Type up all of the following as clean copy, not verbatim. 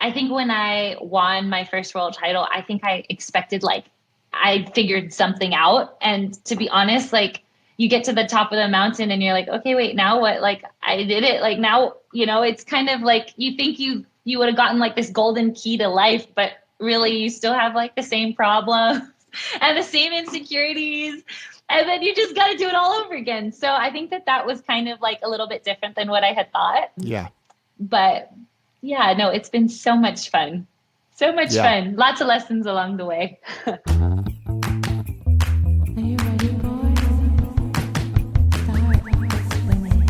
I think when I won my first world title, I think I expected I figured something out. And to be honest, you get to the top of the mountain and you're like, okay, wait, now what? I did it. Now, it's kind of you think you would have gotten this golden key to life, but really you still have the same problems and the same insecurities. And then you just got to do it all over again. So I think that was kind of a little bit different than what I had thought. Yeah. But yeah, no, it's been so much fun. So much fun. Lots of lessons along the way. Are you ready, boys? Start swimming.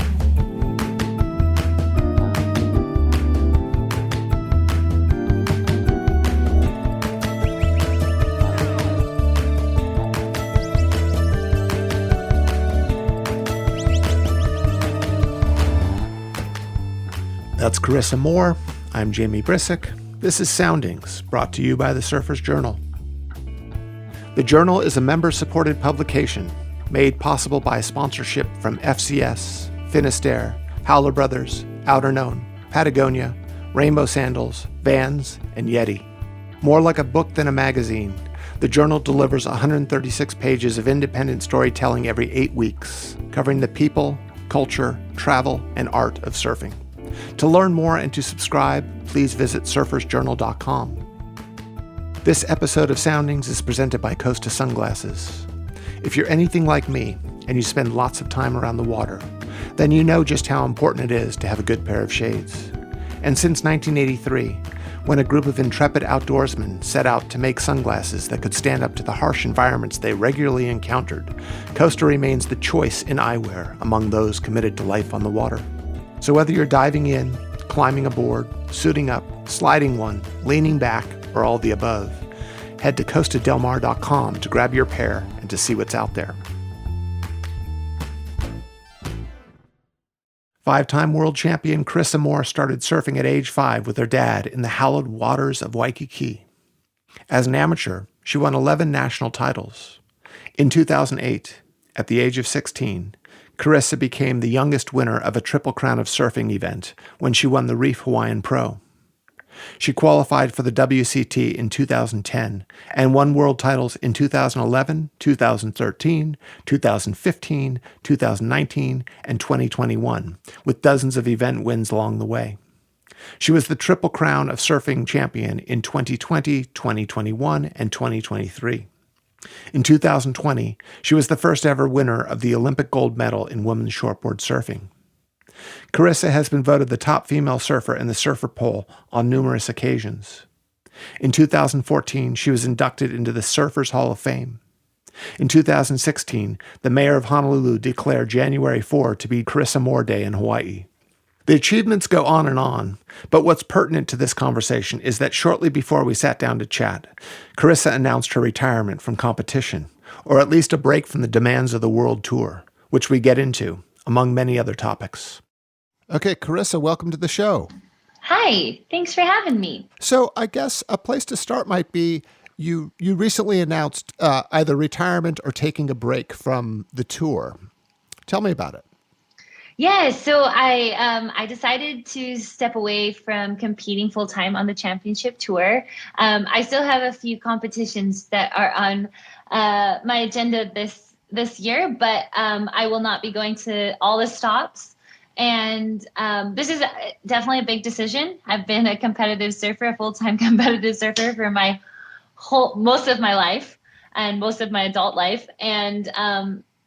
That's Carissa Moore. I'm Jamie Brisick. This is Soundings, brought to you by the Surfer's Journal. The Journal is a member-supported publication made possible by sponsorship from FCS, Finisterre, Howler Brothers, Outerknown, Patagonia, Rainbow Sandals, Vans, and Yeti. More like a book than a magazine, the Journal delivers 136 pages of independent storytelling every 8 weeks, covering the people, culture, travel, and art of surfing. To learn more and to subscribe, please visit surfersjournal.com. This episode of Soundings is presented by Costa Sunglasses. If you're anything like me and you spend lots of time around the water, then you know just how important it is to have a good pair of shades. And since 1983, when a group of intrepid outdoorsmen set out to make sunglasses that could stand up to the harsh environments they regularly encountered, Costa remains the choice in eyewear among those committed to life on the water. So whether you're diving in, climbing a board, suiting up, sliding one, leaning back, or all the above, head to costadelmar.com to grab your pair and to see what's out there. 5-time world champion Carissa Moore started surfing at age 5 with her dad in the hallowed waters of Waikiki. As an amateur, she won 11 national titles. In 2008, at the age of 16, Carissa became the youngest winner of a Triple Crown of Surfing event when she won the Reef Hawaiian Pro. She qualified for the WCT in 2010 and won world titles in 2011, 2013, 2015, 2019, and 2021, with dozens of event wins along the way. She was the Triple Crown of Surfing champion in 2020, 2021, and 2023. In 2020, she was the first ever winner of the Olympic gold medal in women's shortboard surfing. Carissa has been voted the top female surfer in the Surfer Poll on numerous occasions. In 2014, she was inducted into the Surfers Hall of Fame. In 2016, the mayor of Honolulu declared January 4 to be Carissa Moore Day in Hawaii. The achievements go on, but what's pertinent to this conversation is that shortly before we sat down to chat, Carissa announced her retirement from competition, or at least a break from the demands of the world tour, which we get into, among many other topics. Okay, Carissa, welcome to the show. Hi, thanks for having me. So I guess a place to start might be you recently announced either retirement or taking a break from the tour. Tell me about it. Yeah, so I decided to step away from competing full time on the championship tour. I still have a few competitions that are on my agenda this year, but I will not be going to all the stops. And this is definitely a big decision. I've been a competitive surfer, a full-time competitive surfer for most of my life and most of my adult life, and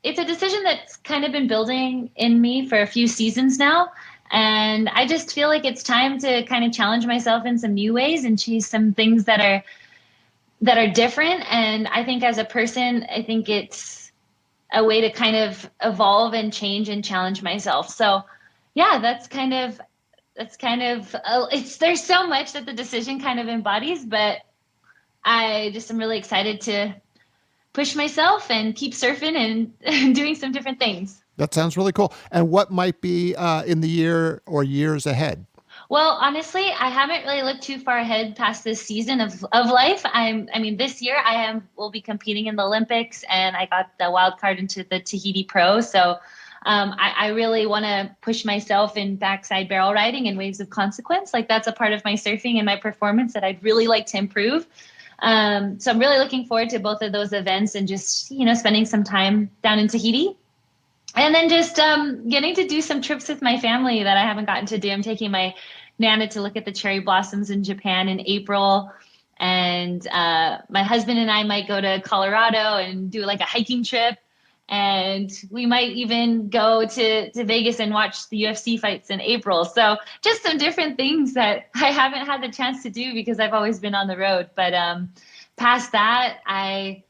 it's a decision that's kind of been building in me for a few seasons now. And I just feel like it's time to kind of challenge myself in some new ways and chase some things that are different. And I think as a person, I think it's a way to kind of evolve and change and challenge myself. So yeah, there's so much that the decision kind of embodies, but I just am really excited to push myself and keep surfing and doing some different things. That sounds really cool. And what might be in the year or years ahead? Well, honestly, I haven't really looked too far ahead past this season of life. This year will be competing in the Olympics, and I got the wild card into the Tahiti Pro. So I really want to push myself in backside barrel riding and waves of consequence. Like that's a part of my surfing and my performance that I'd really like to improve. So I'm really looking forward to both of those events and just, spending some time down in Tahiti. And then just getting to do some trips with my family that I haven't gotten to do. I'm taking my Nana to look at the cherry blossoms in Japan in April. And my husband and I might go to Colorado and do like a hiking trip. And we might even go to Vegas and watch the UFC fights in April. So just some different things that I haven't had the chance to do because I've always been on the road. But past that, I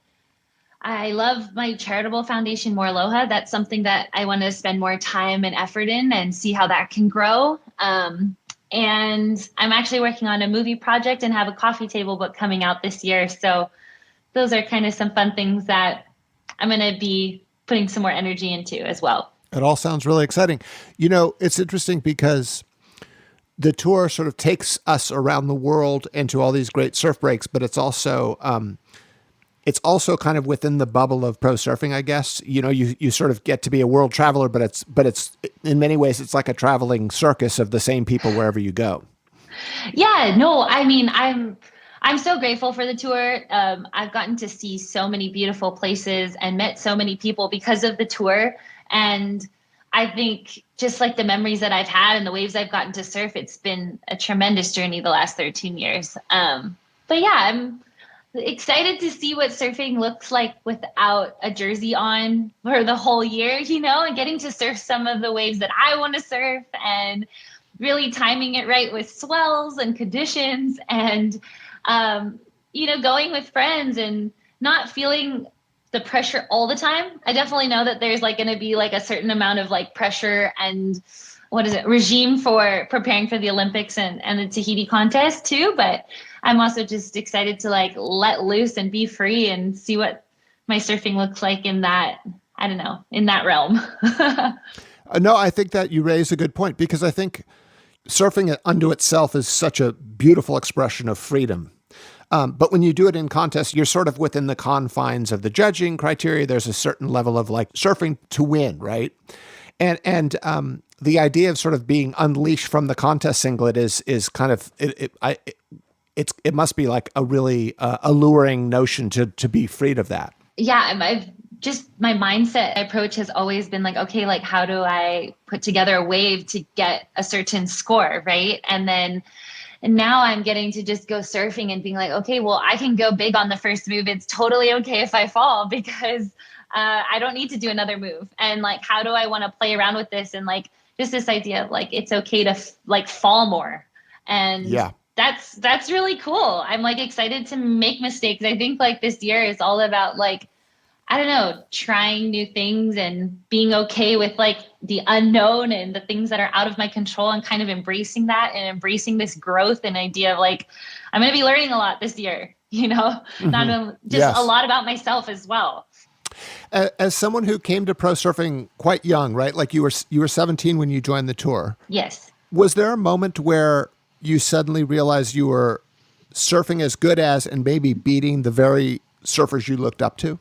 love my charitable foundation, More Aloha. That's something that I want to spend more time and effort in and see how that can grow. And I'm actually working on a movie project and have a coffee table book coming out this year. So those are kind of some fun things that I'm going to be putting some more energy into as well. It all sounds really exciting. It's interesting because the tour sort of takes us around the world into all these great surf breaks, but it's also kind of within the bubble of pro surfing, I guess. You sort of get to be a world traveler, but it's in many ways, it's like a traveling circus of the same people wherever you go. Yeah, no, I mean, I'm so grateful for the tour. I've gotten to see so many beautiful places and met so many people because of the tour. And I think just like the memories that I've had and the waves I've gotten to surf, it's been a tremendous journey the last 13 years. But yeah, I'm excited to see what surfing looks like without a jersey on for the whole year, and getting to surf some of the waves that I want to surf and really timing it right with swells and conditions and going with friends and not feeling the pressure all the time. I definitely know that there's going to be a certain amount of pressure and regime for preparing for the Olympics and the Tahiti contest too. But I'm also just excited to let loose and be free and see what my surfing looks like in that, in that realm. No, I think that you raise a good point because I think surfing unto itself is such a beautiful expression of freedom. But when you do it in contests, you're sort of within the confines of the judging criteria. There's a certain level of surfing to win, right? And the idea of sort of being unleashed from the contest singlet is kind of it must be a really alluring notion to be freed of that. Yeah, my mindset approach has always been okay, how do I put together a wave to get a certain score, right? And now I'm getting to just go surfing and being okay, well, I can go big on the first move. It's totally okay if I fall because I don't need to do another move. And how do I want to play around with this? And just this idea of it's okay to fall more. And yeah, that's really cool. I'm excited to make mistakes. I think this year is all about trying new things and being okay with the unknown and the things that are out of my control and kind of embracing that and embracing this growth and idea of I'm going to be learning a lot this year, Mm-hmm. not just yes. A lot about myself as well. As someone who came to pro surfing quite young, right? You were 17 when you joined the tour. Yes. Was there a moment where you suddenly realized you were surfing as good as and maybe beating the very surfers you looked up to?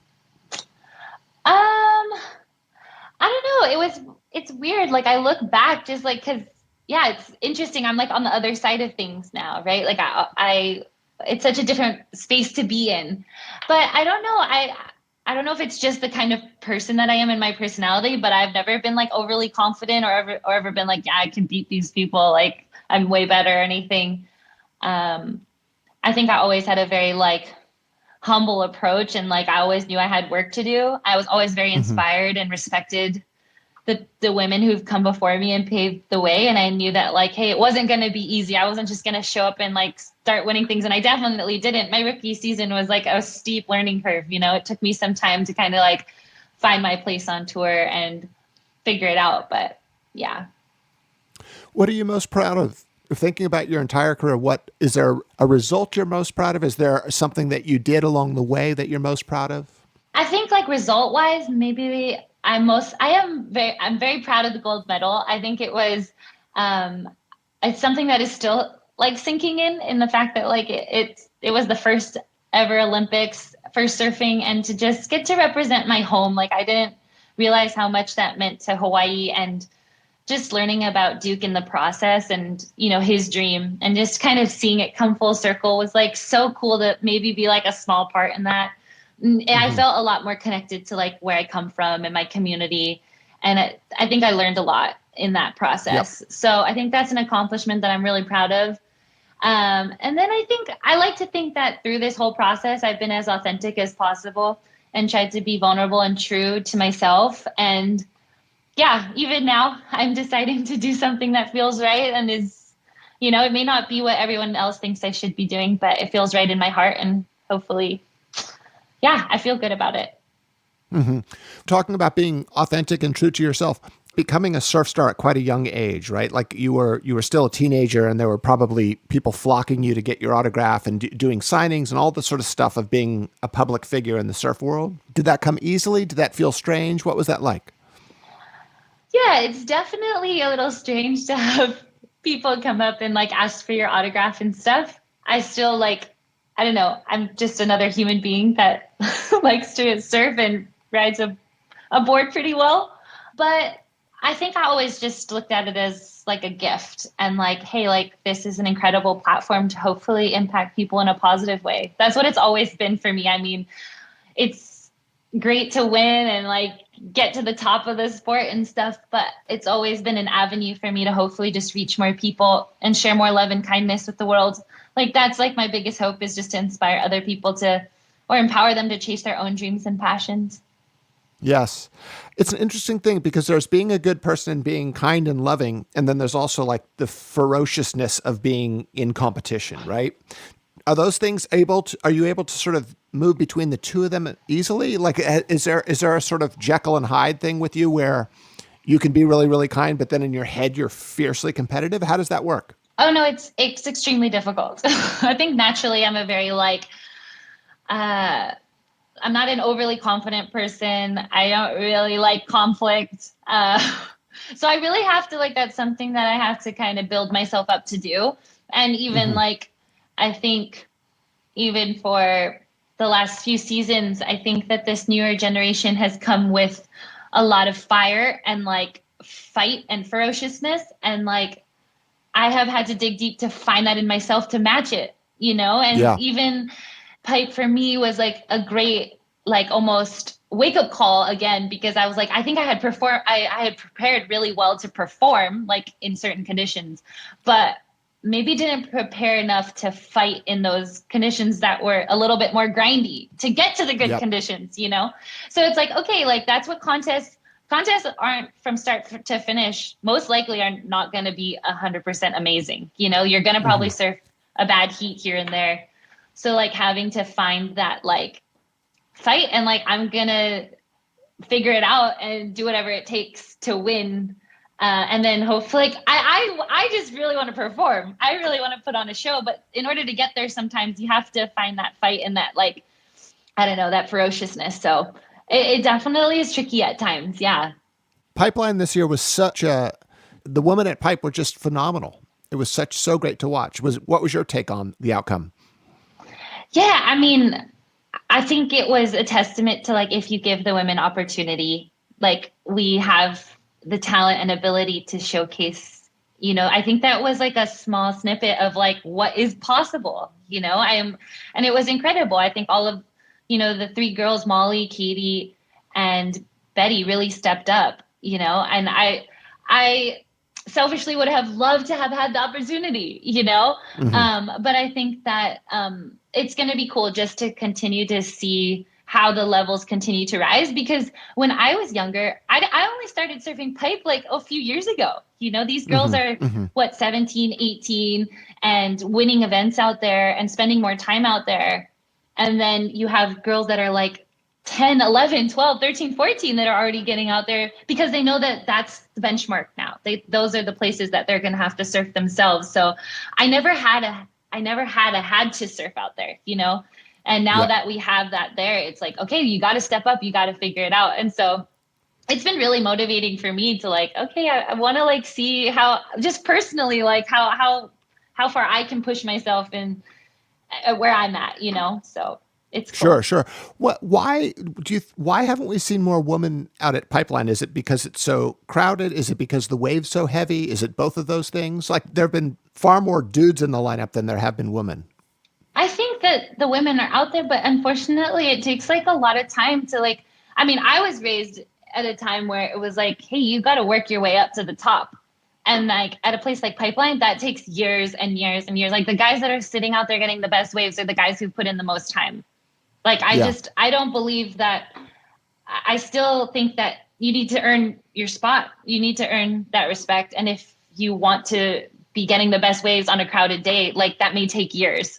I don't know. It's weird. I look back just cause yeah, it's interesting. I'm on the other side of things now, right? It's such a different space to be in, but I don't know. I don't know if it's just the kind of person that I am in my personality, but I've never been overly confident or ever been yeah, I can beat these people. I'm way better or anything. I think I always had a very humble approach and I always knew I had work to do. I was always very inspired and respected the women who've come before me and paved the way. And I knew that hey, it wasn't going to be easy. I wasn't just going to show up and start winning things. And I definitely didn't. My rookie season was a steep learning curve. It took me some time to kind of find my place on tour and figure it out. But yeah. What are you most proud of? Thinking about your entire career, what is there a result you're most proud of? Is there something that you did along the way that you're most proud of? I think result wise, maybe I'm very proud of the gold medal. I think it was it's something that is still sinking in the fact that it was the first ever Olympics, first surfing, and to just get to represent my home. I didn't realize how much that meant to Hawaii, and just learning about Duke in the process, and, his dream, and just kind of seeing it come full circle was like so cool to maybe be like a small part in that. And I felt a lot more connected to like where I come from and my community. And I think I learned a lot in that process. Yep. So I think that's an accomplishment that I'm really proud of. And then I like to think that through this whole process, I've been as authentic as possible and tried to be vulnerable and true to myself. And yeah, even now I'm deciding to do something that feels right and is, it may not be what everyone else thinks I should be doing, but it feels right in my heart. And hopefully, yeah, I feel good about it. Mm-hmm. Talking about being authentic and true to yourself, becoming a surf star at quite a young age, right? Like you were still a teenager, and there were probably people flocking you to get your autograph and doing signings and all the sort of stuff of being a public figure in the surf world. Did that come easily? Did that feel strange? What was that like? Yeah, it's definitely a little strange to have people come up and like ask for your autograph and stuff. I still like, I don't know, I'm just another human being that likes to surf and rides a board pretty well. But I think I always just looked at it as like a gift and like, hey, like this is an incredible platform to hopefully impact people in a positive way. That's what it's always been for me. I mean, it's great to win and like get to the top of the sport and stuff, but it's always been an avenue for me to hopefully just reach more people and share more love and kindness with the world. Like that's like my biggest hope, is just to inspire other people to, or empower them to chase their own dreams and passions. Yes. It's an interesting thing because there's being a good person and being kind and loving, and then there's also like the ferociousness of being in competition, right? Are those things are you able to sort of move between the two of them easily? Like, is there a sort of Jekyll and Hyde thing with you where you can be really, really kind, but then in your head, you're fiercely competitive? How does that work? Oh no, it's extremely difficult. I think naturally I'm a very like, I'm not an overly confident person. I don't really like conflict. So I really have to like, that's something that I have to kind of build myself up to do. And even like, I think even for the last few seasons, I think that this newer generation has come with a lot of fire and like fight and ferociousness. And like, I have had to dig deep to find that in myself to match it, and even pipe for me was like a great, like almost wake up call again, because I was like, I think I had prepared really well to perform like in certain conditions, but maybe didn't prepare enough to fight in those conditions that were a little bit more grindy to get to the good conditions, So it's like, okay, like that's what contests aren't from start to finish, most likely are not going to be 100% amazing. You're going to probably surf a bad heat here and there. So like having to find that like fight and like, I'm going to figure it out and do whatever it takes to win. And then hopefully, like, I just really want to perform. I really want to put on a show. But in order to get there, sometimes you have to find that fight and that, like, I don't know, that ferociousness. So it definitely is tricky at times. Yeah. Pipeline this year was the women at Pipe were just phenomenal. It was so great to watch. What was your take on the outcome? Yeah, I mean, I think it was a testament to like, if you give the women opportunity, like we have the talent and ability to showcase, I think that was like a small snippet of like what is possible, and it was incredible. I think all of, the three girls, Molly, Katie, and Betty really stepped up, and I selfishly would have loved to have had the opportunity, but I think that it's going to be cool just to continue to see how the levels continue to rise, because when I was younger, I only started surfing pipe like a few years ago. These girls are 17, 18 and winning events out there and spending more time out there. And then you have girls that are like 10, 11, 12, 13, 14 that are already getting out there because they know that that's the benchmark now. Those are the places that they're going to have to surf themselves. So I never had to surf out there, And now that we have that there, it's like, okay, you got to step up, you got to figure it out. And so it's been really motivating for me to like, okay, I want to like see how, just personally, like how far I can push myself and where I'm at, So It's cool. Sure. Why haven't we seen more women out at Pipeline? Is it because it's so crowded? Is it because the wave's so heavy? Is it both of those things? Like there have been far more dudes in the lineup than there have been women. I think that the women are out there, but unfortunately it takes like a lot of time to like, I mean, I was raised at a time where it was like, hey, you got to work your way up to the top. And like at a place like Pipeline, that takes years and years and years. Like the guys that are sitting out there getting the best waves are the guys who put in the most time. Like I don't believe that. I still think that you need to earn your spot. You need to earn that respect. And if you want to be getting the best waves on a crowded day, like that may take years,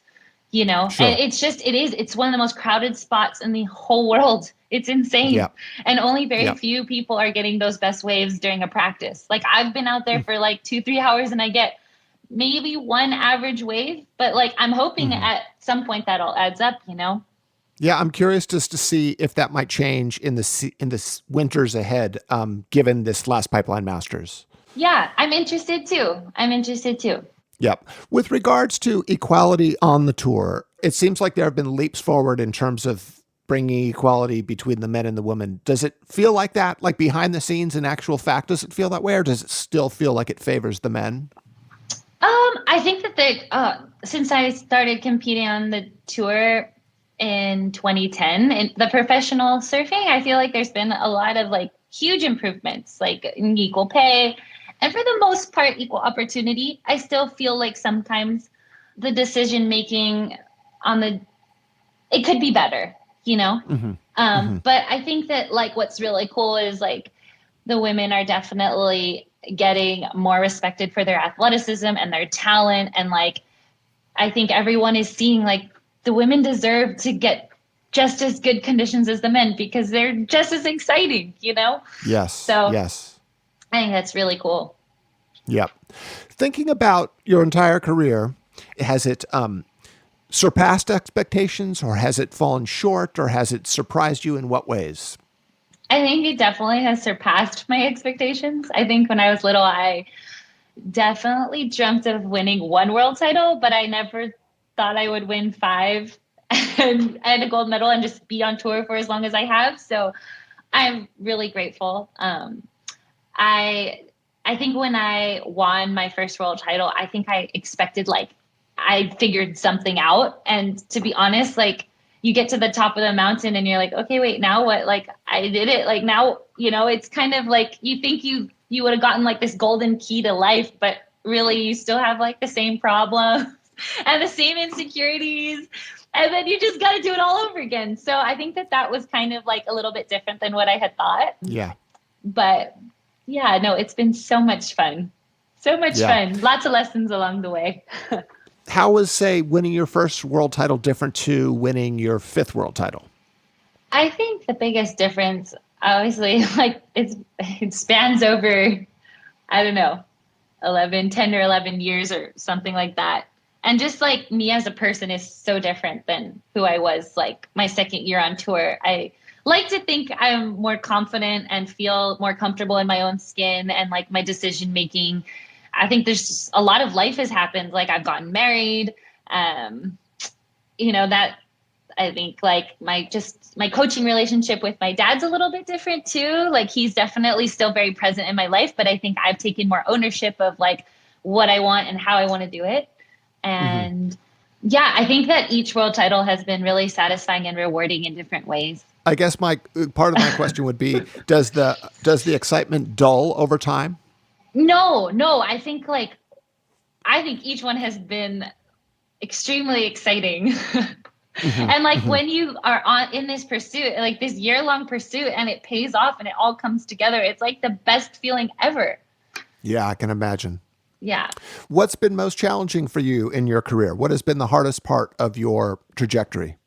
you know. Sure. And it's one of the most crowded spots in the whole world. It's insane. Yeah. And only very few people are getting those best waves during a practice. Like I've been out there for like 2-3 hours and I get maybe one average wave, but like I'm hoping at some point that all adds up, you know. Yeah, I'm curious just to see if that might change in the winters ahead, given this last Pipeline Masters. Yeah, I'm interested too. Yep. With regards to equality on the tour, it seems like there have been leaps forward in terms of bringing equality between the men and the women. Does it feel like that, like behind the scenes in actual fact? Does it feel that way, or does it still feel like it favors the men? I think that since I started competing on the tour in 2010 in the professional surfing, I feel like there's been a lot of like huge improvements, like in equal pay and for the most part equal opportunity. I still feel like sometimes the decision making it could be better, you know. But I think that like what's really cool is like the women are definitely getting more respected for their athleticism and their talent, and like I think everyone is seeing like the women deserve to get just as good conditions as the men because they're just as exciting, you know? Yes. So yes. I think that's really cool. Yep. Thinking about your entire career, has it surpassed expectations, or has it fallen short, or has it surprised you in what ways? I think it definitely has surpassed my expectations. I think when I was little, I definitely dreamt of winning one world title, but I never thought I would win 5 and a gold medal and just be on tour for as long as I have. So I'm really grateful. I think when I won my first world title, I think I expected like I figured something out. And to be honest, like you get to the top of the mountain and you're like, okay, wait, now what? Like I did it. Like now, you know, it's kind of like you think you would have gotten like this golden key to life, but really you still have like the same problems and the same insecurities. And then you just got to do it all over again. So I think that was kind of like a little bit different than what I had thought. Yeah. But yeah, no, it's been so much fun. So much fun. Lots of lessons along the way. How was, say, winning your first world title different to winning your 5th world title? I think the biggest difference, obviously, like it spans over, I don't know, 10 or 11 years or something like that. And just like me as a person is so different than who I was like my second year on tour. I like to think I'm more confident and feel more comfortable in my own skin and like my decision making. I think there's just a lot of life has happened. Like I've gotten married, you know, that I think like my coaching relationship with my dad's a little bit different too. Like he's definitely still very present in my life, but I think I've taken more ownership of like what I want and how I want to do it. And yeah, I think that each world title has been really satisfying and rewarding in different ways. I guess part of my question would be, does the excitement dull over time? No, I think each one has been extremely exciting. And like when you are in this pursuit, like this year-long pursuit, and it pays off and it all comes together, it's like the best feeling ever. Yeah, I can imagine. Yeah. What's been most challenging for you in your career? What has been the hardest part of your trajectory?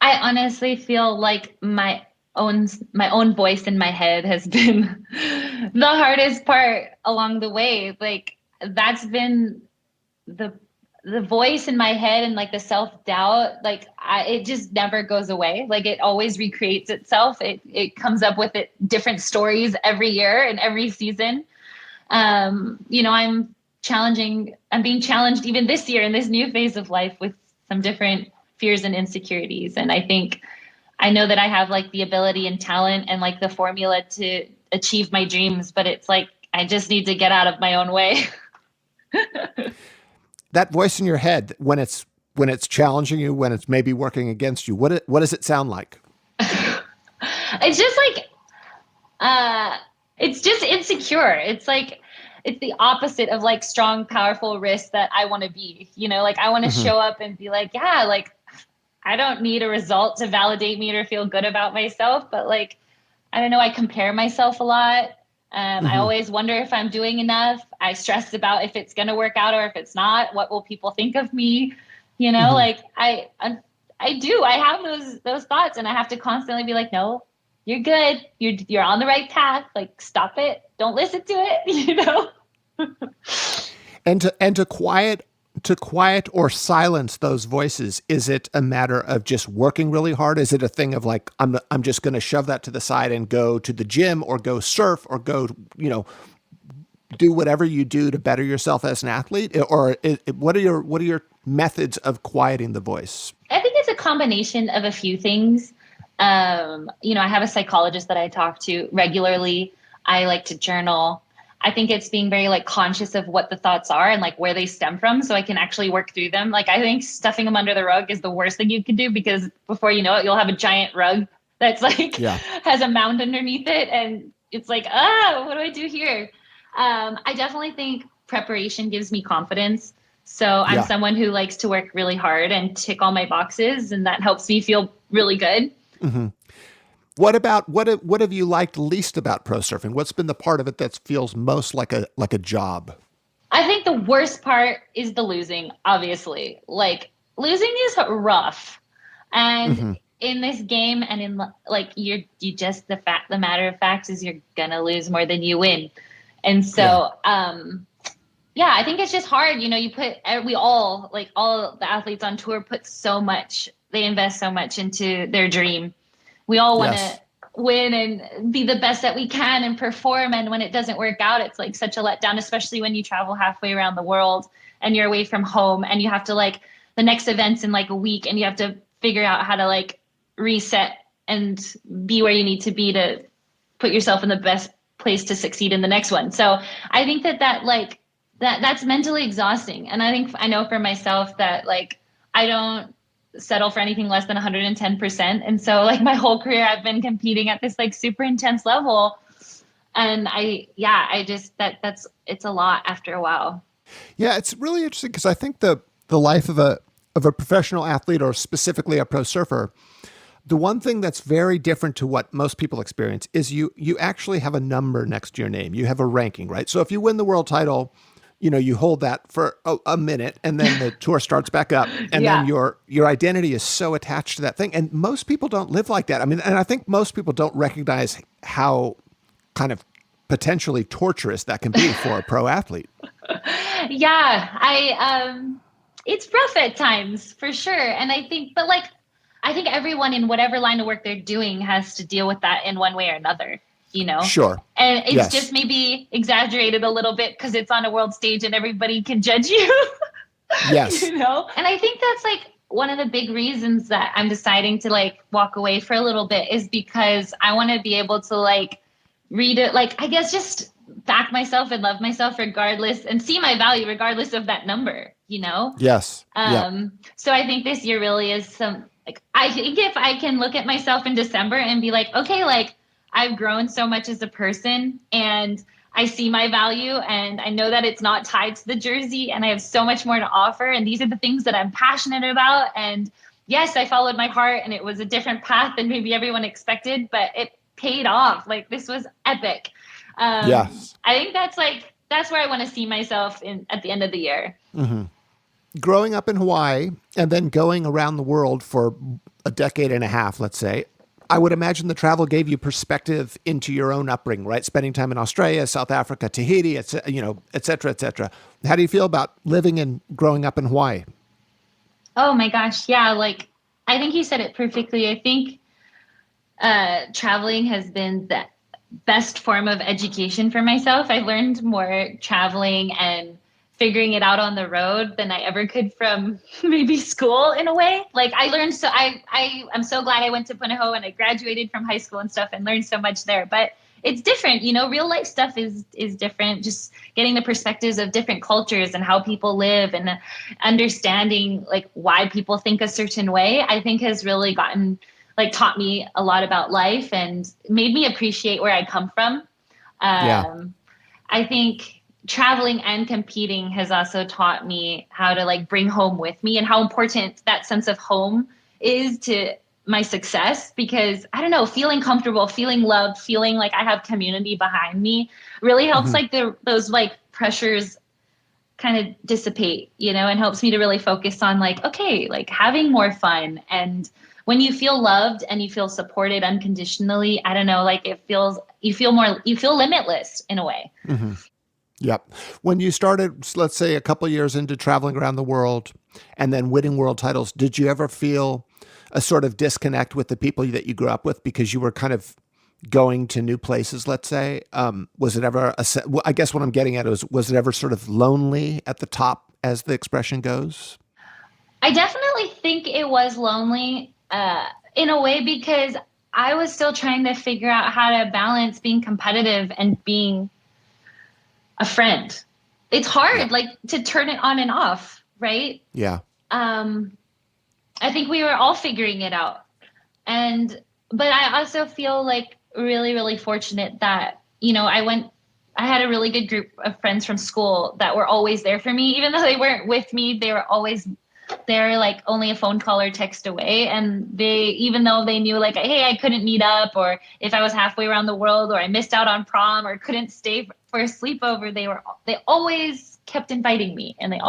I honestly feel like my own voice in my head has been the hardest part along the way. Like that's been the voice in my head and like the self-doubt, like it just never goes away. Like it always recreates itself. It comes up with different stories every year and every season. You know, I'm being challenged even this year in this new phase of life with some different fears and insecurities. And I know that I have like the ability and talent and like the formula to achieve my dreams, but it's like, I just need to get out of my own way. That voice in your head, when it's challenging you, when it's maybe working against you, what does it sound like? It's just like, it's just insecure. It's like, it's the opposite of like strong, powerful risk that I want to be, like I want to show up and be like, yeah, like I don't need a result to validate me or feel good about myself. But like, I don't know, I compare myself a lot. I always wonder if I'm doing enough. I stress about if it's going to work out or if it's not. What will people think of me? Like I have those thoughts, and I have to constantly be like, no, you're good. You're on the right path. Like, stop it. Don't listen to it, And to quiet or silence those voices, is it a matter of just working really hard? Is it a thing of like, I'm just going to shove that to the side and go to the gym or go surf or go, do whatever you do to better yourself as an athlete? Or what are your methods of quieting the voice? I think it's a combination of a few things. I have a psychologist that I talk to regularly. I like to journal. I think it's being very like conscious of what the thoughts are and like where they stem from, so I can actually work through them. Like, I think stuffing them under the rug is the worst thing you can do, because before you know it, you'll have a giant rug that's like has a mound underneath it, and it's like, what do I do here? I definitely think preparation gives me confidence. So I'm someone who likes to work really hard and tick all my boxes, and that helps me feel really good. Mm-hmm. What have you liked least about pro surfing? What's been the part of it that feels most like a job? I think the worst part is the losing, obviously. Like, losing is rough. And in this game, and in like the matter of fact is you're gonna lose more than you win. And so I think it's just hard. All the athletes on tour they invest so much into their dream. We all want to win and be the best that we can and perform. And when it doesn't work out, it's like such a letdown, especially when you travel halfway around the world and you're away from home and you have to like the next event's in like a week and you have to figure out how to like reset and be where you need to be to put yourself in the best place to succeed in the next one. So I think that's mentally exhausting. And I know for myself that like, I don't settle for anything less than 110%. And so like my whole career, I've been competing at this like super intense level. And it's a lot after a while. Yeah, it's really interesting because I think the life of a professional athlete, or specifically a pro surfer, the one thing that's very different to what most people experience is you actually have a number next to your name. You have a ranking, right? So if you win the world title, you hold that for a minute, and then the tour starts back up, and then your identity is so attached to that thing. And most people don't live like that. I mean, and I think most people don't recognize how kind of potentially torturous that can be for a pro athlete. It's rough at times for sure. And I think everyone in whatever line of work they're doing has to deal with that in one way or another. Sure. And it's just maybe exaggerated a little bit because it's on a world stage and everybody can judge you. Yes. And I think that's like one of the big reasons that I'm deciding to like walk away for a little bit, is because I want to be able to like read it, like, I guess just back myself and love myself regardless, and see my value regardless of that number, Yes. So I think this year really is I think if I can look at myself in December and be like, okay, like, I've grown so much as a person and I see my value and I know that it's not tied to the jersey and I have so much more to offer. And these are the things that I'm passionate about. And yes, I followed my heart and it was a different path than maybe everyone expected, but it paid off. Like, this was epic. Yes. I think that's where I want to see myself at the end of the year. Mm-hmm. Growing up in Hawaii and then going around the world for a decade and a half, let's say, I would imagine the travel gave you perspective into your own upbringing, right? Spending time in Australia, South Africa, Tahiti, et cetera, et cetera. How do you feel about living and growing up in Hawaii? Oh my gosh. Yeah. Like, I think you said it perfectly. I think traveling has been the best form of education for myself. I learned more traveling and figuring it out on the road than I ever could from maybe school in a way. Like I learned so I'm so glad I went to Punahou and I graduated from high school and stuff and learned so much there. But it's different, real life stuff is different. Just getting the perspectives of different cultures and how people live and understanding like why people think a certain way, I think has really taught me a lot about life and made me appreciate where I come from. I think traveling and competing has also taught me how to like bring home with me and how important that sense of home is to my success, because I don't know, feeling comfortable, feeling loved, feeling like I have community behind me really helps like those like pressures kind of dissipate, and helps me to really focus on like, okay, like having more fun. And when you feel loved and you feel supported unconditionally, I don't know, like you feel limitless in a way. Mm-hmm. Yep. When you started, let's say a couple of years into traveling around the world and then winning world titles, did you ever feel a sort of disconnect with the people that you grew up with because you were kind of going to new places, let's say? Was it ever, I guess what I'm getting at is, was it ever sort of lonely at the top, as the expression goes? I definitely think it was lonely in a way, because I was still trying to figure out how to balance being competitive and being a friend. It's hard, like to turn it on and off, right? Yeah. I think we were all figuring it out. But I also feel like really, really fortunate that, I had a really good group of friends from school that were always there for me. Even though they weren't with me, they were always there, like only a phone call or text away. And even though they knew like, hey, I couldn't meet up, or if I was halfway around the world, or I missed out on prom or couldn't stay for a sleepover, they always kept inviting me, and they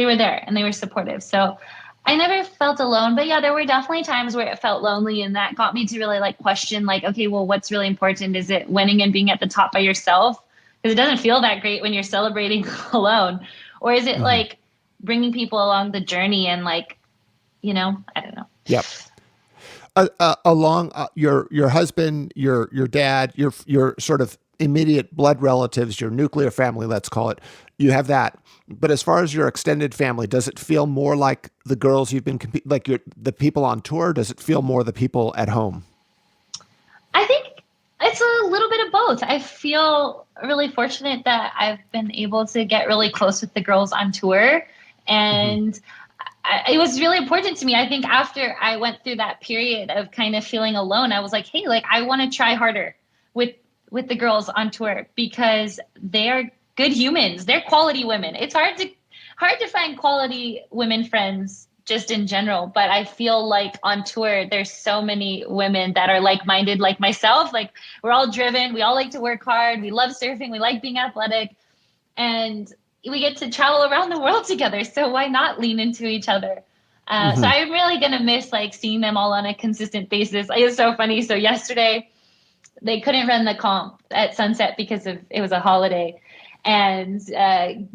were there and they were supportive. So I never felt alone, but yeah, there were definitely times where it felt lonely, and that got me to really like question like, okay, well, what's really important? Is it winning and being at the top by yourself? Because it doesn't feel that great when you're celebrating alone. Or is it like bringing people along the journey and like, I don't know. Yep. Along your husband, your dad, your sort of immediate blood relatives, your nuclear family, let's call it, you have that. But as far as your extended family, does it feel more like the girls you've been the people on tour? Does it feel more the people at home? I think it's a little bit of both. I feel really fortunate that I've been able to get really close with the girls on tour, and it was really important to me. I think after I went through that period of kind of feeling alone, I was like, hey, like I want to try harder with the girls on tour, because they're good humans. They're quality women. It's hard to find quality women friends just in general. But I feel like on tour, there's so many women that are like-minded like myself. Like we're all driven. We all like to work hard. We love surfing. We like being athletic. And we get to travel around the world together. So why not lean into each other? So I'm really going to miss like seeing them all on a consistent basis. It's so funny. So yesterday they couldn't run the comp at sunset because it was a holiday. And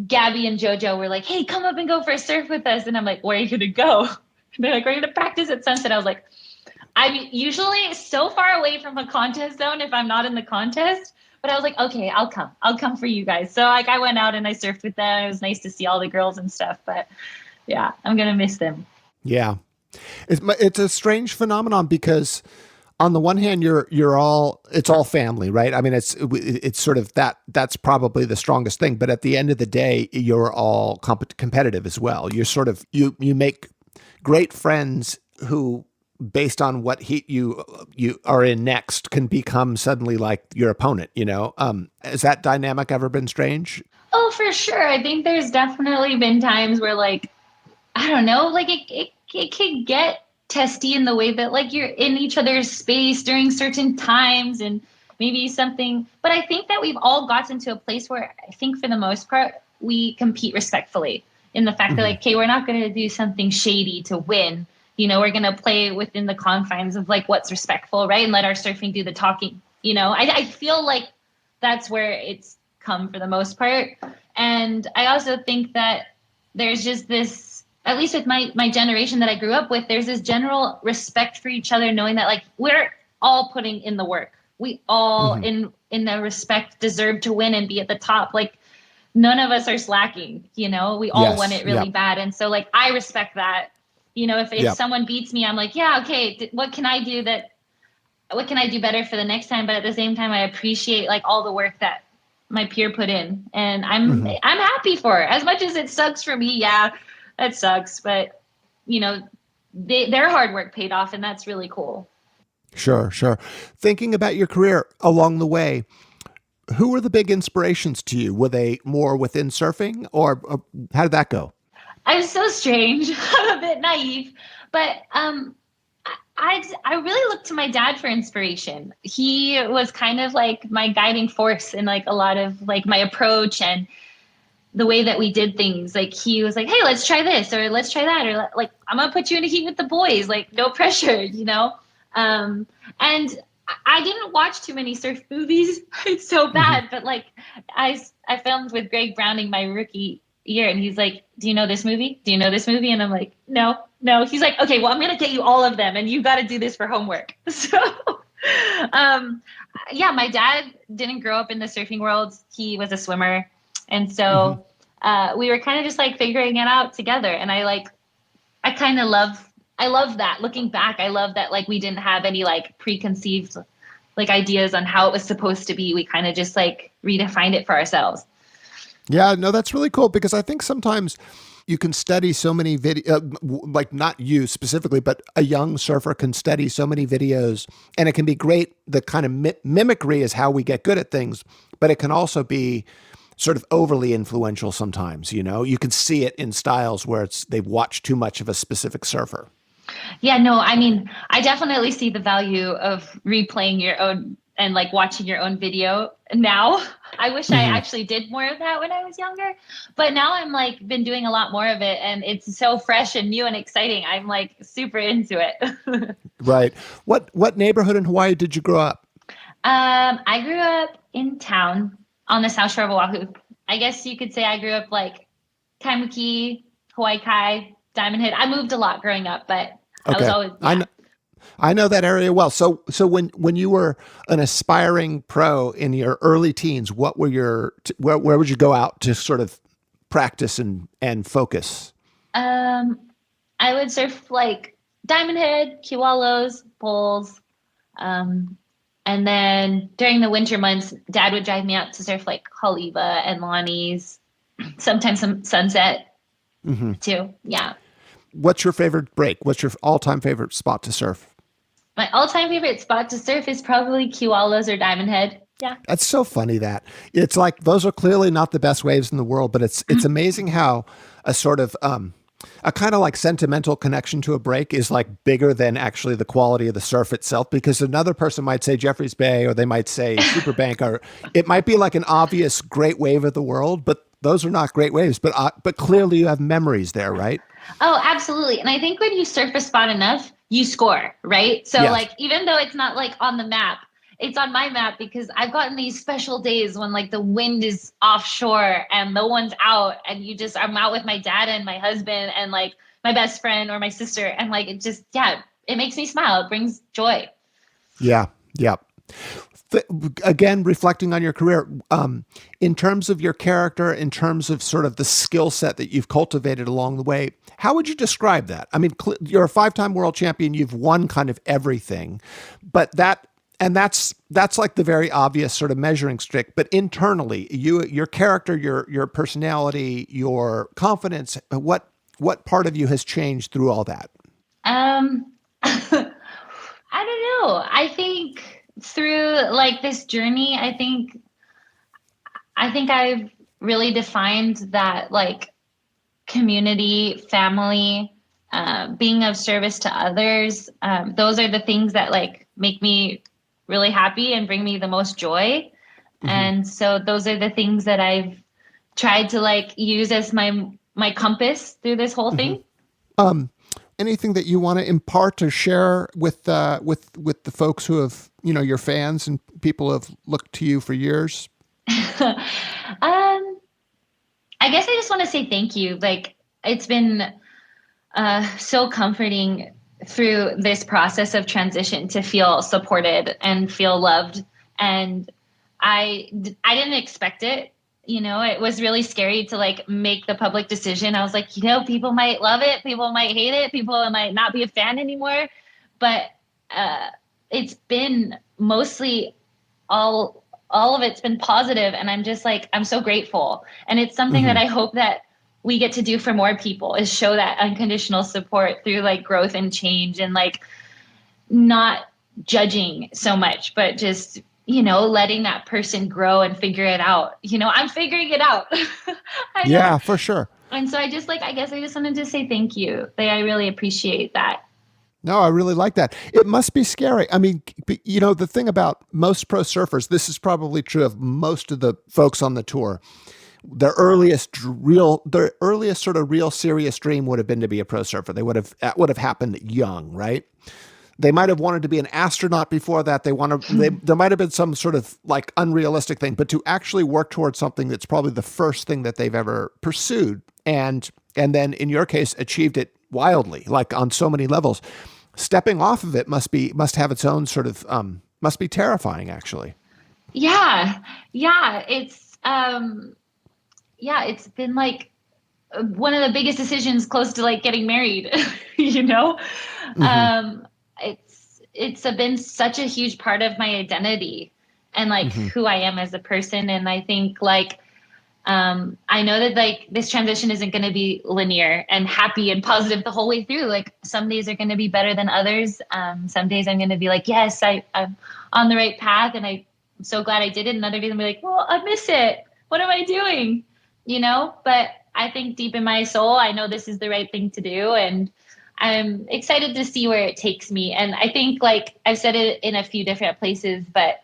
Gabby and JoJo were like, hey, come up and go for a surf with us. And I'm like, where are you going to go? And they're like, we're going to practice at sunset. I was like, I'm usually so far away from a contest zone if I'm not in the contest. But I was like, okay, I'll come for you guys. So like I went out and I surfed with them. It was nice to see all the girls and stuff. But yeah, I'm going to miss them. Yeah. It's a strange phenomenon because on the one hand, it's all family, right? I mean, it's sort of that's probably the strongest thing. But at the end of the day, you're all competitive as well. You're sort of, you make great friends who, based on what heat you are in next, can become suddenly like your opponent, Has that dynamic ever been strange? Oh, for sure. I think there's definitely been times where like, I don't know, like it can get testy in the way that like you're in each other's space during certain times and maybe something. But I think that we've all gotten to a place where I think for the most part, we compete respectfully in the fact that like, okay, we're not going to do something shady to win. We're going to play within the confines of like what's respectful, right? And let our surfing do the talking. I feel like that's where it's come for the most part. And I also think that there's just this, at least with my generation that I grew up with, there's this general respect for each other, knowing that like we're all putting in the work. We all in the respect deserve to win and be at the top. Like none of us are slacking, we all Yes. want it really Yep. bad. And so like, I respect that, if Yep. someone beats me, I'm like, yeah, okay. What can I do better for the next time? But at the same time, I appreciate like all the work that my peer put in, and I'm happy for it. As much as it sucks for me. Yeah, that sucks. But their hard work paid off, and that's really cool. Sure, sure. Thinking about your career along the way, who were the big inspirations to you? Were they more within surfing, or how did that go? I'm so strange. I'm a bit naive, but I really look to my dad for inspiration. He was kind of like my guiding force in like a lot of like my approach and the way that we did things. Like he was like, hey, let's try this or let's try that, or like, I'm gonna put you in a heat with the boys, like no pressure, and I didn't watch too many surf movies. It's so bad. But like I filmed with Greg Browning my rookie year, and he's like, do you know this movie? Do you know this movie? And I'm like, no. He's like, okay, well, I'm going to get you all of them, and you got to do this for homework. So, yeah, my dad didn't grow up in the surfing world. He was a swimmer. And so we were kind of just like figuring it out together. And I love that. Looking back, I love that like we didn't have any like preconceived like ideas on how it was supposed to be. We kind of just like redefined it for ourselves. Yeah, no, that's really cool, because I think sometimes you can study so many like not you specifically, but a young surfer can study so many videos, and it can be great. The kind of mimicry is how we get good at things, but it can also be sort of overly influential sometimes. You can see it in styles where they've watched too much of a specific surfer. Yeah, no, I mean, I definitely see the value of replaying your own and like watching your own video now. I wish I actually did more of that when I was younger, but now I'm like been doing a lot more of it, and it's so fresh and new and exciting. I'm like super into it. Right. What neighborhood in Hawaii did you grow up? I grew up in town on the South Shore of Oahu. I guess you could say I grew up like Kaimuki, Hawaii Kai, Diamond Head. I moved a lot growing up, but I was always, yeah. I know that area well. So when you were an aspiring pro in your early teens, what were where would you go out to sort of practice and focus? I would surf like Diamond Head, Kiwalos, Poles. And then during the winter months, Dad would drive me out to surf like Haleiwa and Lonnie's, sometimes some Sunset too. Yeah. What's your favorite break? What's your all-time favorite spot to surf? My all-time favorite spot to surf is probably Kiwalos or Diamond Head. Yeah. That's so funny that it's like, those are clearly not the best waves in the world, but it's amazing how a sort of, a kind of like sentimental connection to a break is like bigger than actually the quality of the surf itself, because another person might say Jeffreys Bay, or they might say Superbank, or it might be like an obvious great wave of the world, but those are not great waves, but clearly you have memories there, right? Oh, absolutely. And I think when you surf a spot enough, you score, right? So like, even though it's not like on the map, it's on my map, because I've gotten these special days when like the wind is offshore and no one's out, and I'm out with my dad and my husband and like my best friend or my sister. And like, it just, it makes me smile. It brings joy. Yeah. Yeah. Again, reflecting on your career, in terms of your character, in terms of sort of the skill set that you've cultivated along the way, how would you describe that? I mean, you're a 5-time world champion. You've won kind of everything, but that's like the very obvious sort of measuring stick. But internally, your character, your personality, your confidence, what part of you has changed through all that? I don't know. I think through like this journey, I think I've really defined that like community, family, being of service to others. Those are the things that like make me really happy and bring me the most joy. And so those are the things that I've tried to like use as my compass through this whole thing. Anything that you want to impart or share with the folks who have, your fans and people who have looked to you for years? I guess I just want to say thank you. Like, it's been so comforting through this process of transition to feel supported and feel loved. And I didn't expect it. it was really scary to like make the public decision. I was like, people might love it, people might hate it, people might not be a fan anymore, but it's been mostly all of it's been positive, and I'm just like, I'm so grateful. And it's something that I hope that we get to do for more people, is show that unconditional support through like growth and change, and like not judging so much, but just letting that person grow and figure it out. I'm figuring it out. Yeah, for sure. And so I guess I just wanted to say thank you. I really appreciate that. No, I really like that. It must be scary. I mean, the thing about most pro surfers, this is probably true of most of the folks on the tour. Their earliest sort of real serious dream would have been to be a pro surfer. That would have happened young, right? They might have wanted to be an astronaut before that. There might have been some sort of like unrealistic thing, but to actually work towards something that's probably the first thing that they've ever pursued, and then in your case achieved it wildly, like on so many levels. Stepping off of it must have its own sort of must be terrifying, actually. Yeah, it's it's been like one of the biggest decisions, close to like getting married. It's been such a huge part of my identity and like who I am as a person. And I think like, I know that like this transition isn't going to be linear and happy and positive the whole way through. Like some days are going to be better than others. Some days I'm going to be like, yes, I'm on the right path, and I'm so glad I did it. And other days I'm like, well, I miss it. What am I doing? But I think deep in my soul, I know this is the right thing to do. And I'm excited to see where it takes me. And I think like I've said it in a few different places, but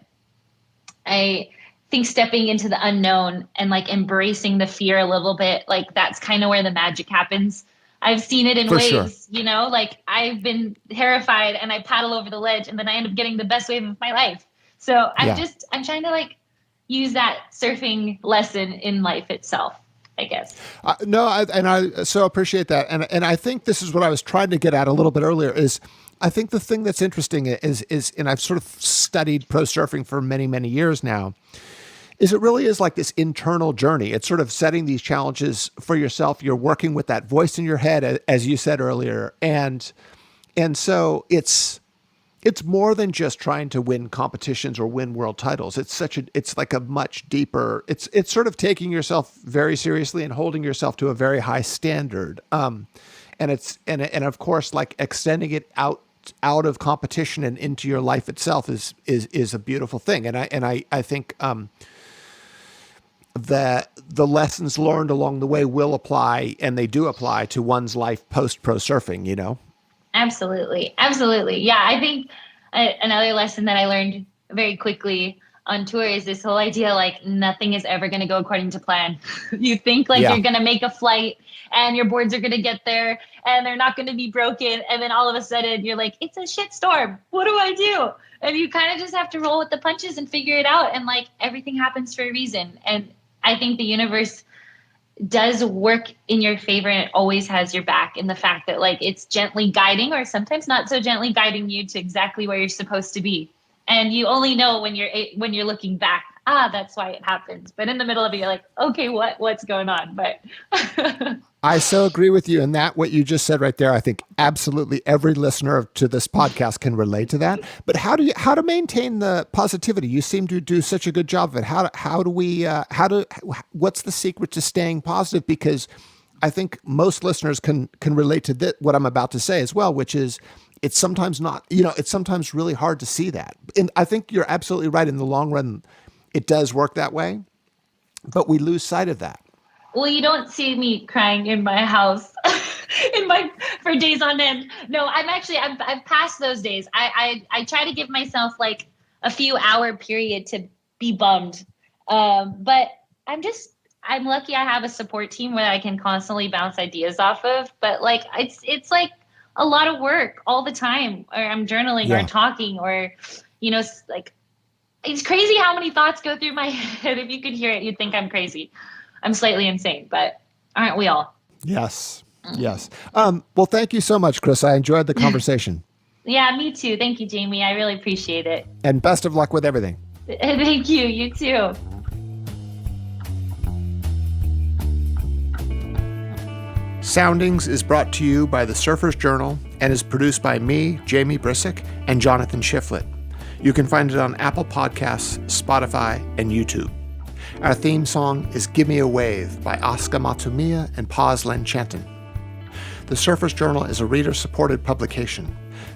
I think stepping into the unknown and like embracing the fear a little bit, like that's kind of where the magic happens. I've seen it in waves, like I've been terrified and I paddle over the ledge and then I end up getting the best wave of my life. So I'm trying to like use that surfing lesson in life itself, I guess. I so appreciate that. And I think this is what I was trying to get at a little bit earlier is I think the thing that's interesting is, and I've sort of studied pro surfing for many, many years now, is it really is like this internal journey. It's sort of setting these challenges for yourself. You're working with that voice in your head, as you said earlier. And so it's more than just trying to win competitions or win world titles. It's like a much deeper, it's sort of taking yourself very seriously and holding yourself to a very high standard. And of course, like extending it out of competition and into your life itself is a beautiful thing. And I think, that the lessons learned along the way will apply, and they do apply to one's life post pro surfing, Absolutely. Yeah. I think another lesson that I learned very quickly on tour is this whole idea, like nothing is ever going to go according to plan. You think like you're going to make a flight and your boards are going to get there and they're not going to be broken. And then all of a sudden you're like, it's a shitstorm. What do I do? And you kind of just have to roll with the punches and figure it out. And like everything happens for a reason. And I think the universe does work in your favor, and it always has your back, in the fact that like it's gently guiding, or sometimes not so gently guiding you to exactly where you're supposed to be. And you only know when you're looking back, that's why it happens. But in the middle of it, you're like, okay, what's going on? But I so agree with you. And that, what you just said right there, I think absolutely every listener to this podcast can relate to that. But how to maintain the positivity? You seem to do such a good job of it. What's the secret to staying positive? Because I think most listeners can relate to what I'm about to say as well, which is, it's sometimes not, it's sometimes really hard to see that. And I think you're absolutely right. In the long run, it does work that way, but we lose sight of that. Well, you don't see me crying in my house for days on end. No, I've passed those days. I try to give myself like a few hour period to be bummed. But I'm lucky I have a support team where I can constantly bounce ideas off of, but like, it's like a lot of work all the time, or I'm journaling or talking, or, like, it's crazy how many thoughts go through my head. If you could hear it, you'd think I'm crazy. I'm slightly insane, but aren't we all? Yes. Yes. Well, thank you so much, Chris. I enjoyed the conversation. Yeah, me too. Thank you, Jamie. I really appreciate it. And best of luck with everything. Thank you. You too. Soundings is brought to you by the Surfers Journal and is produced by me, Jamie Brisick, and Jonathan Shiflett. You can find it on Apple Podcasts, Spotify, and YouTube. Our theme song is Give Me a Wave by Oscar Matsumiya and Paz Lenchantin. The Surfers Journal is a reader-supported publication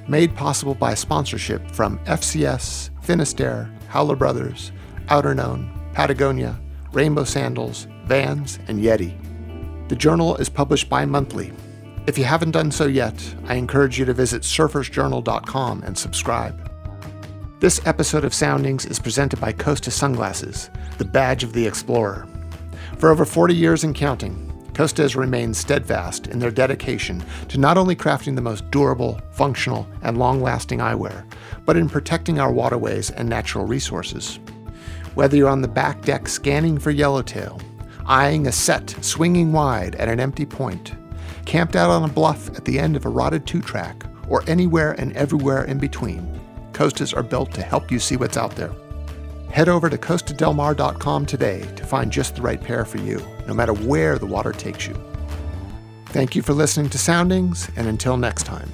made possible by sponsorship from FCS, Finisterre, Howler Brothers, Outerknown, Patagonia, Rainbow Sandals, Vans, and Yeti. The journal is published bi-monthly. If you haven't done so yet, I encourage you to visit surfersjournal.com and subscribe. This episode of Soundings is presented by Costa Sunglasses, the badge of the explorer. For over 40 years and counting, Costa has remained steadfast in their dedication to not only crafting the most durable, functional, and long-lasting eyewear, but in protecting our waterways and natural resources. Whether you're on the back deck scanning for yellowtail, eyeing a set swinging wide at an empty point, camped out on a bluff at the end of a rotted two-track, or anywhere and everywhere in between, Costas are built to help you see what's out there. Head over to costadelmar.com today to find just the right pair for you, no matter where the water takes you. Thank you for listening to Soundings, and until next time.